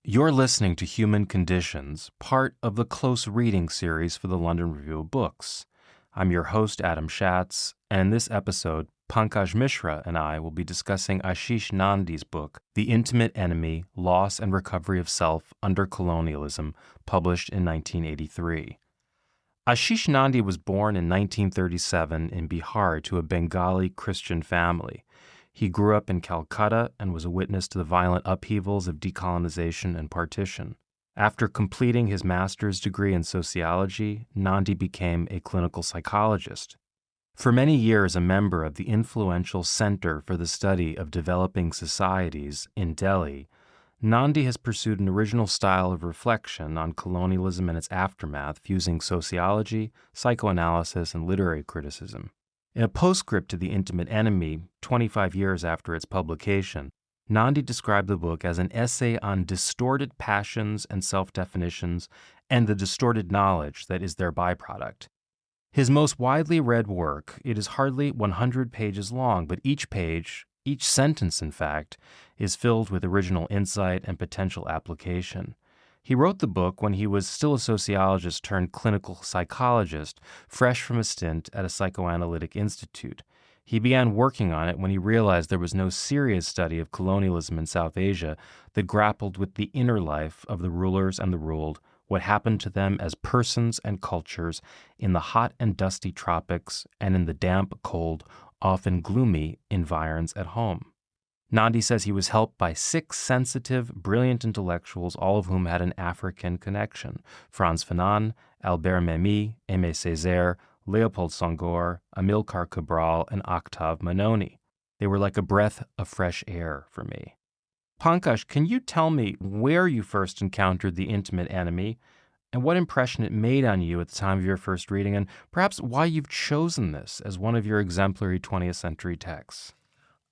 You're listening to Human Conditions, part of the Close Reading series for the London Review of Books. I'm your host, Adam Schatz, and in this episode, Pankaj Mishra and I will be discussing Ashis Nandy's book, The Intimate Enemy, Loss and Recovery of Self Under Colonialism, published in 1983. Ashis Nandy was born in 1937 in Bihar to a Bengali Christian family. He grew up in Calcutta and was a witness to the violent upheavals of decolonization and partition. After completing his master's degree in sociology, Nandy became a clinical psychologist. For many years, a member of the influential Center for the Study of Developing Societies in Delhi, Nandy has pursued an original style of reflection on colonialism and its aftermath, fusing sociology, psychoanalysis, and literary criticism. In a postscript to The Intimate Enemy, 25 years after its publication, Nandy described the book as an essay on distorted passions and self-definitions and the distorted knowledge that is their byproduct. His most widely read work, it is hardly 100 pages long, but each page, each sentence in fact, is filled with original insight and potential application. He wrote the book when he was still a sociologist turned clinical psychologist, fresh from a stint at a psychoanalytic institute. He began working on it when he realized there was no serious study of colonialism in South Asia that grappled with the inner life of the rulers and the ruled, what happened to them as persons and cultures in the hot and dusty tropics and in the damp, cold, often gloomy environs at home. Nandy says he was helped by 6 sensitive, brilliant intellectuals, all of whom had an African connection: Frantz Fanon, Albert Memmi, Aimé Césaire, Leopold Senghor, Amilcar Cabral, and Octave Mononi. They were like a breath of fresh air for me. Pankaj, can you tell me where you first encountered The Intimate Enemy and what impression it made on you at the time of your first reading, and perhaps why you've chosen this as one of your exemplary 20th century texts?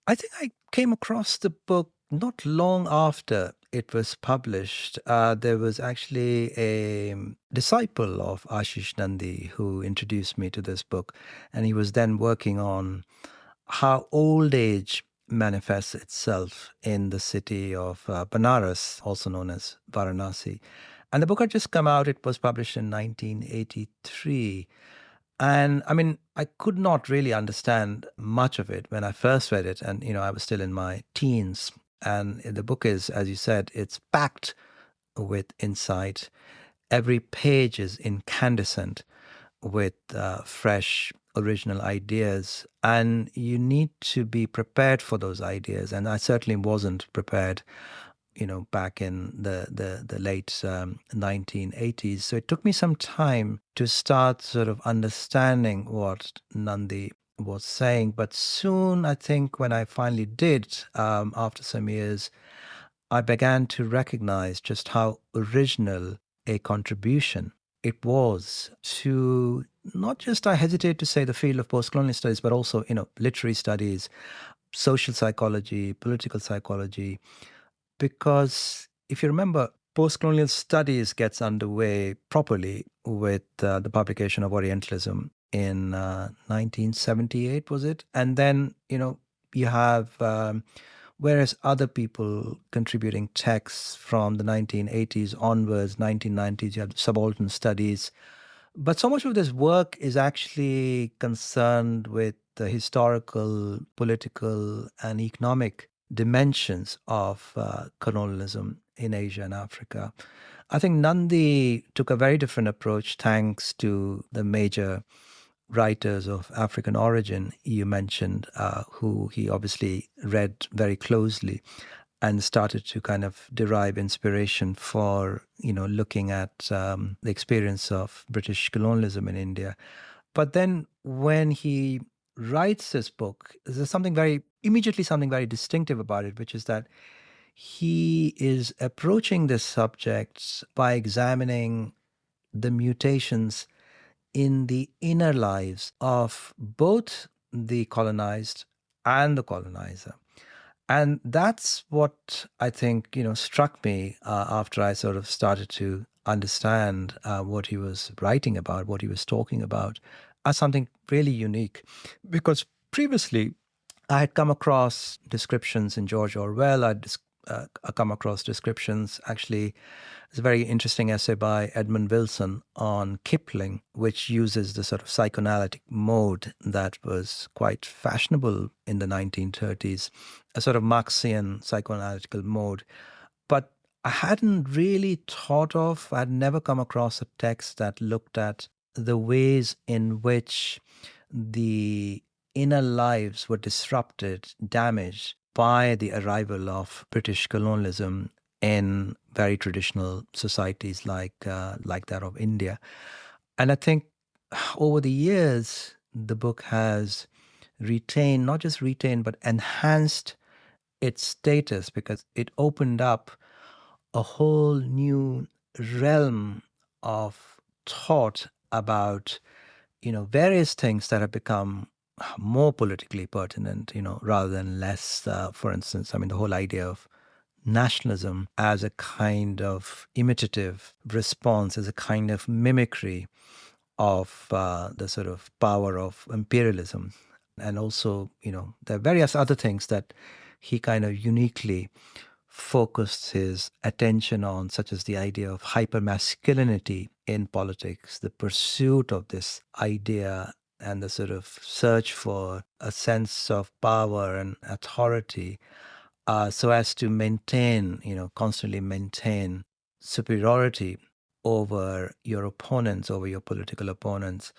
I think I came across the book not long after it was published. There was actually a disciple of Ashis Nandy who introduced me to this book, and he was then working on how old age manifests itself in the city of Banaras, also known as Varanasi. And the book had just come out. It was published in 1983. And I mean, I could not really understand much of it when I first read it. And, I was still in my teens. And the book is, as you said, it's packed with insight. Every page is incandescent with fresh, original ideas. And you need to be prepared for those ideas. And I certainly wasn't prepared back in the late 1980s. So it took me some time to start sort of understanding what Nandy was saying. But soon, I think, when I finally did, after some years, I began to recognize just how original a contribution it was to not just, I hesitate to say, the field of post-colonial studies, but also, literary studies, social psychology, political psychology. Because if you remember, post-colonial studies gets underway properly with the publication of Orientalism in 1978, was it? And then, you have whereas other people contributing texts from the 1980s onwards, 1990s, you have subaltern studies. But so much of this work is actually concerned with the historical, political, and economic dimensions of colonialism in Asia and Africa. I think Nandy took a very different approach thanks to the major writers of African origin you mentioned, who he obviously read very closely and started to kind of derive inspiration for, looking at the experience of British colonialism in India. But then when he writes this book, there's something very distinctive about it, which is that he is approaching this subject by examining the mutations in the inner lives of both the colonized and the colonizer. And that's what I think, struck me after I sort of started to understand what he was writing about, what he was talking about, as something really unique. Because previously, I had come across descriptions in George Orwell. come across descriptions. Actually, it's a very interesting essay by Edmund Wilson on Kipling, which uses the sort of psychoanalytic mode that was quite fashionable in the 1930s, a sort of Marxian psychoanalytical mode. But I hadn't really I'd never come across a text that looked at the ways in which the inner lives were disrupted, damaged by the arrival of British colonialism in very traditional societies like that of India. And I think over the years, the book has retained, not just retained, but enhanced its status because it opened up a whole new realm of thought about various things that have become more politically pertinent, rather than less. For instance, I mean, the whole idea of nationalism as a kind of imitative response, as a kind of mimicry of the sort of power of imperialism. And also, there are various other things that he kind of uniquely focused his attention on, such as the idea of hypermasculinity in politics, the pursuit of this idea and the sort of search for a sense of power and authority, so as to maintain, constantly maintain superiority over your opponents, over your political opponents.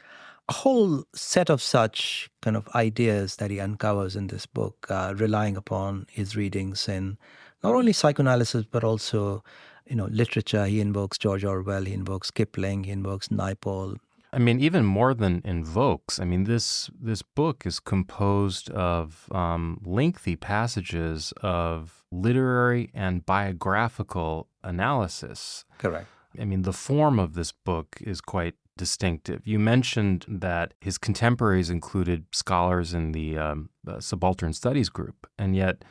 A whole set of such kind of ideas that he uncovers in this book, relying upon his readings in not only psychoanalysis, but also, literature. He invokes George Orwell, he invokes Kipling, he invokes Naipaul. I mean, even more than invokes. I mean, this book is composed of lengthy passages of literary and biographical analysis. Correct. I mean, the form of this book is quite distinctive. You mentioned that his contemporaries included scholars in the subaltern studies group, and yet,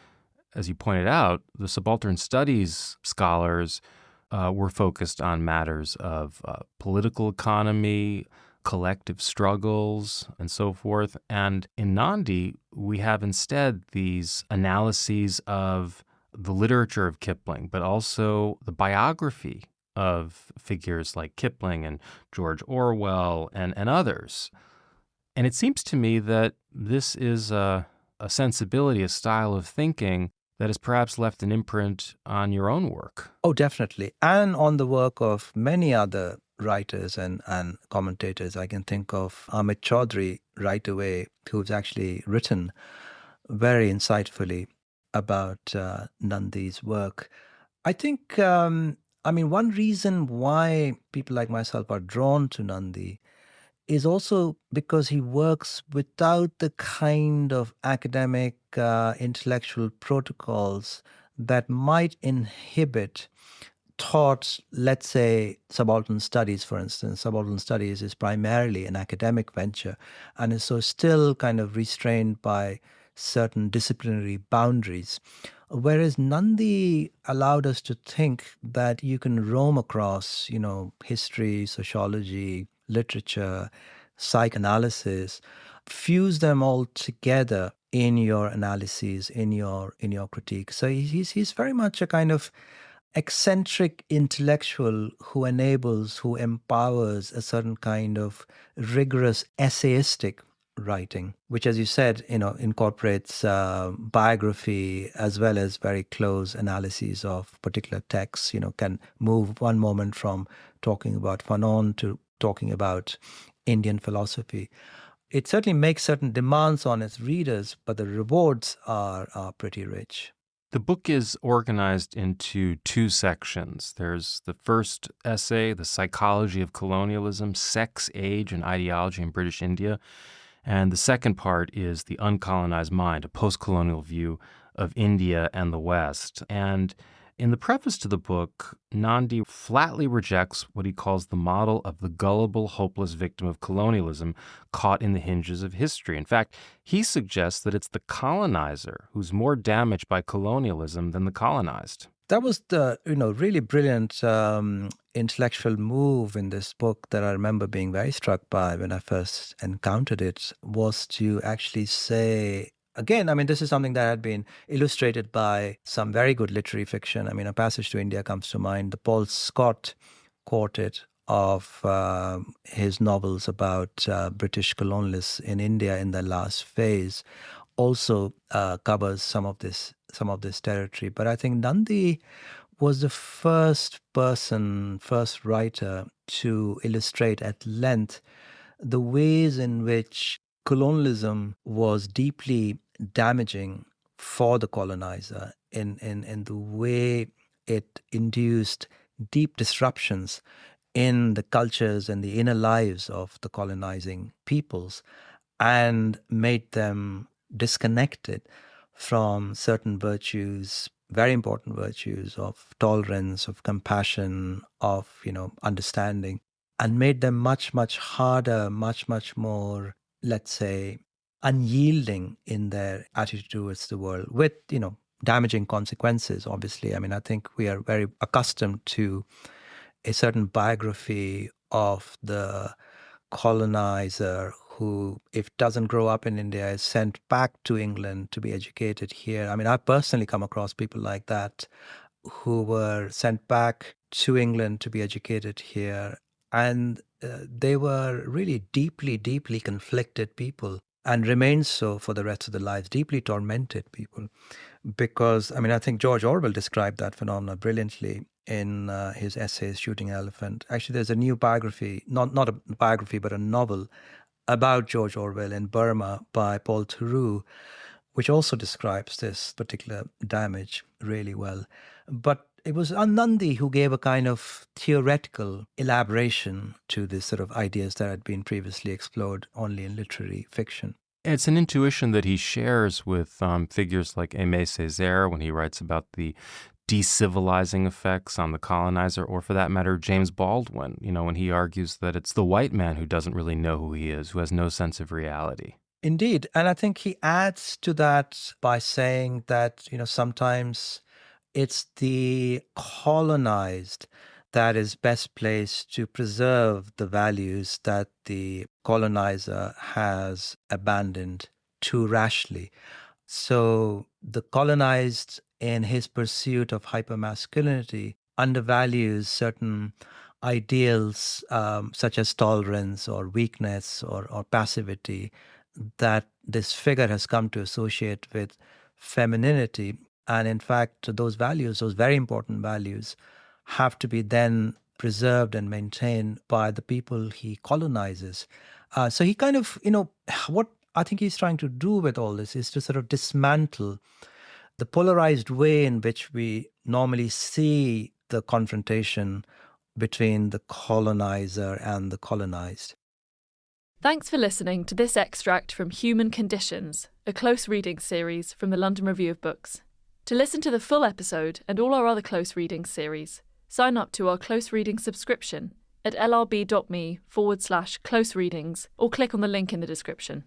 as you pointed out, the subaltern studies scholars were focused on matters of political economy, collective struggles, and so forth. And in Nandi, we have instead these analyses of the literature of Kipling, but also the biography of figures like Kipling and George Orwell and others. And it seems to me that this is a sensibility, a style of thinking that has perhaps left an imprint on your own work. Oh, definitely. And on the work of many other writers and commentators. I can think of Amit Chaudhry right away, who's actually written very insightfully about Nandi's work. I think, one reason why people like myself are drawn to Nandi is also because he works without the kind of academic, intellectual protocols that might inhibit thought, let's say, subaltern studies, for instance. Subaltern studies is primarily an academic venture and is so still kind of restrained by certain disciplinary boundaries. Whereas Nandi allowed us to think that you can roam across, history, sociology, literature, psychoanalysis, fuse them all together in your analyses, in your critique. So he's very much a kind of eccentric intellectual who who empowers a certain kind of rigorous essayistic writing, which, as you said, incorporates biography as well as very close analyses of particular texts. Can move one moment from talking about Fanon to talking about Indian philosophy. It certainly makes certain demands on its readers, but the rewards are pretty rich. The book is organized into two sections. There's the first essay, The Psychology of Colonialism, Sex, Age, and Ideology in British India. And the second part is The Uncolonized Mind, a post-colonial view of India and the West. And in the preface to the book, Nandi flatly rejects what he calls the model of the gullible, hopeless victim of colonialism caught in the hinges of history. In fact, he suggests that it's the colonizer who's more damaged by colonialism than the colonized. That was the really brilliant intellectual move in this book that I remember being very struck by when I first encountered it, was to actually say again, I mean, this is something that had been illustrated by some very good literary fiction. I mean, A Passage to India comes to mind. The Paul Scott quartet of his novels about British colonialists in India in the last phase also covers some of this territory. But I think Nandi was the first writer to illustrate at length the ways in which colonialism was deeply damaging for the colonizer in the way it induced deep disruptions in the cultures and the inner lives of the colonizing peoples and made them disconnected from certain virtues, very important virtues of tolerance, of compassion, of, understanding, and made them much, much harder, much more, let's say, unyielding in their attitude towards the world with, damaging consequences, obviously. I mean, I think we are very accustomed to a certain biography of the colonizer who, if doesn't grow up in India, is sent back to England to be educated here. I mean, I've personally come across people like that who were sent back to England to be educated here. And they were really deeply, deeply conflicted people and remain so for the rest of their lives, deeply tormented people. Because, I mean, I think George Orwell described that phenomena brilliantly in his essays, Shooting Elephant. Actually, there's a new biography, not a biography, but a novel about George Orwell in Burma by Paul Theroux, which also describes this particular damage really well. But it was Nandi who gave a kind of theoretical elaboration to these sort of ideas that had been previously explored only in literary fiction. It's an intuition that he shares with figures like Aimé Césaire when he writes about the decivilizing effects on the colonizer, or for that matter, James Baldwin, when he argues that it's the white man who doesn't really know who he is, who has no sense of reality. Indeed. And I think he adds to that by saying that, sometimes it's the colonized that is best placed to preserve the values that the colonizer has abandoned too rashly. So the colonized, in his pursuit of hypermasculinity, undervalues certain ideals such as tolerance or weakness or passivity that this figure has come to associate with femininity. And in fact, those values, those very important values, have to be then preserved and maintained by the people he colonizes. So he kind of, what I think he's trying to do with all this is to sort of dismantle the polarized way in which we normally see the confrontation between the colonizer and the colonized. Thanks for listening to this extract from Human Conditions, a close reading series from the London Review of Books. To listen to the full episode and all our other close reading series, sign up to our close reading subscription at lrb.me/close readings or click on the link in the description.